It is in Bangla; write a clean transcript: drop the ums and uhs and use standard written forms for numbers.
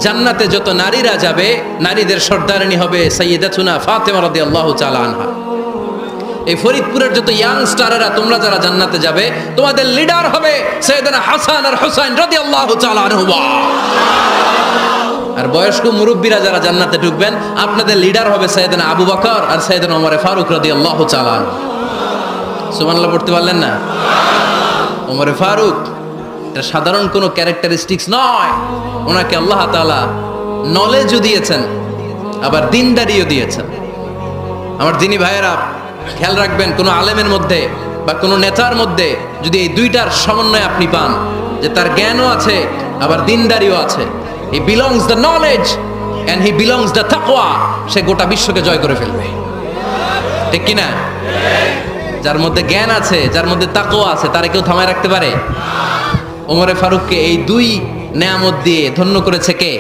জান্নাতে যত নারীরা যাবে, নারীদের সর্দারিনী হবে সাইয়্যিদাতুনা ফাতেমা রাদিয়াল্লাহু তাআলা আনহা। এই ফরিদপুরের যত ইয়াংস্টারেরা তোমরা যারা জান্নাতে যাবে, তোমাদের লিডার হবে সাইয়েদনা হাসান আর হুসাইন রাদিয়াল্লাহু তাআলা আনহুমা। আর বয়স্ক মুরব্বীরা যারা জান্নাতে ঢুকবেন, আপনাদের লিডার হবে সাইয়েদনা আবু বকর আর সাইয়েদনা ওমর ফারুক রাদিয়াল্লাহু তাআলা আনহু। সুবহানাল্লাহ পড়তে পারলেন না? ওমর ফারুক এটা সাধারণ কোনো ক্যারেক্টারিস্টিক্স নয়, ওনাকে আল্লাহ তাআলা নলেজও দিয়েছেন, আবার দিনদারিও দিয়েছেন। আমার দিনী ভাইয়েরা খেয়াল রাখবেন, কোনো আলেমের মধ্যে বা কোনো নেতার মধ্যে যদি এই দুইটার সমন্বয় আপনি পান, যে তার জ্ঞানও আছে আবার দিনদারিও আছে, he belongs the knowledge and he belongs the তাকওয়া, সে গোটা বিশ্বকে জয় করে ফেলবে। ঠিক কিনা? যার মধ্যে জ্ঞান আছে, যার মধ্যে তাকওয়া আছে, তারে কেউ থামায় রাখতে পারে? ওমরে ফারুককে এই দুই নেয়ামত দিয়ে ধন্য করেছে কে?